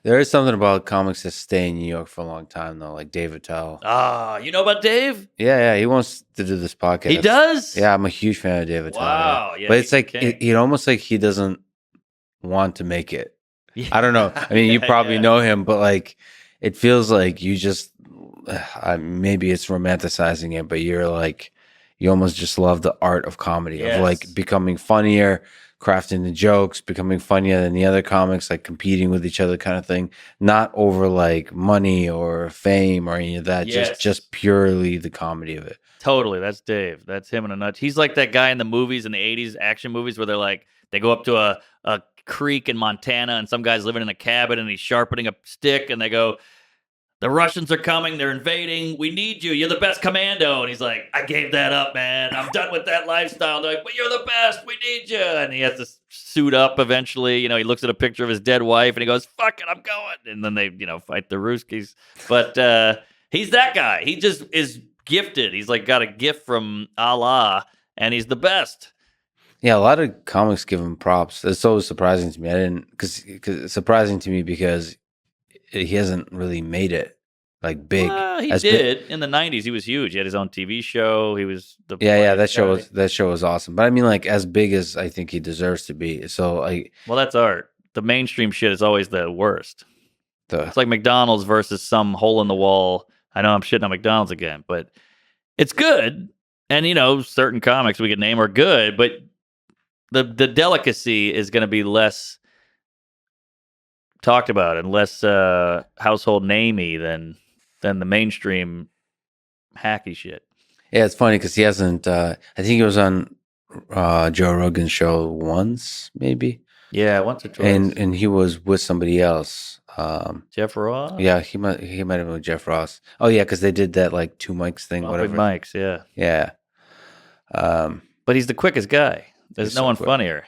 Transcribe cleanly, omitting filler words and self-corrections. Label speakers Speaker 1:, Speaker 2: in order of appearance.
Speaker 1: There is something about comics that stay in New York for a long time, though, like Dave Attell.
Speaker 2: Ah, you know about Dave?
Speaker 1: Yeah, he wants to do this podcast.
Speaker 2: He does?
Speaker 1: Yeah, I'm a huge fan of Dave Attell.
Speaker 2: Wow.
Speaker 1: Yeah.
Speaker 2: Yeah,
Speaker 1: But it's
Speaker 2: he's the
Speaker 1: like,
Speaker 2: king.
Speaker 1: it almost like he doesn't want to make it.
Speaker 2: Yeah.
Speaker 1: I don't know. I mean, you probably
Speaker 2: yeah.
Speaker 1: know him, but like, it feels like you just, maybe it's romanticizing it, but you're like, you almost just love the art of comedy, of like
Speaker 2: Yes.
Speaker 1: becoming funnier, crafting the jokes, becoming funnier than the other comics, like competing with each other kind of thing. Not over like money or fame or any of that,
Speaker 2: Yes.
Speaker 1: just purely the comedy of it.
Speaker 2: Totally. That's Dave. That's him in a nutshell. He's like that guy in the movies, in the 80s action movies, where they're like, they go up to a creek in Montana and some guy's living in a cabin and he's sharpening a stick and they go, the Russians are coming. They're invading. We need you. You're the best commando. And he's like, I gave that up, man. I'm done with that lifestyle. They're like, but you're the best. We need you. And he has to suit up eventually. You know, he looks at a picture of his dead wife and he goes, fuck it, I'm going. And then they, fight the Ruskies. But he's that guy. He just is gifted. He's like got a gift from Allah and he's the best.
Speaker 1: Yeah, a lot of comics give him props. It's always surprising to me. I didn't, because it's surprising to me because he hasn't really made it like big.
Speaker 2: He did in the 90s. He was huge. He had his own TV show. He was the
Speaker 1: that show was awesome. But I mean, like as big as I think he deserves to be. So
Speaker 2: well, that's art. The mainstream shit is always the worst. It's like McDonald's versus some hole in the wall. I know I'm shitting on McDonald's again, but it's good. And certain comics we could name are good, but the delicacy is going to be less talked about and less household namey than the mainstream hacky shit.
Speaker 1: Yeah, it's funny because he hasn't. I think he was on Joe Rogan's show once, maybe.
Speaker 2: Yeah, once or twice.
Speaker 1: And he was with somebody else.
Speaker 2: Jeff Ross.
Speaker 1: Yeah, he might have been with Jeff Ross. Oh yeah, because they did that like 2 mics thing, whatever.
Speaker 2: Mics, yeah.
Speaker 1: Yeah.
Speaker 2: But he's the quickest guy. There's no one funnier.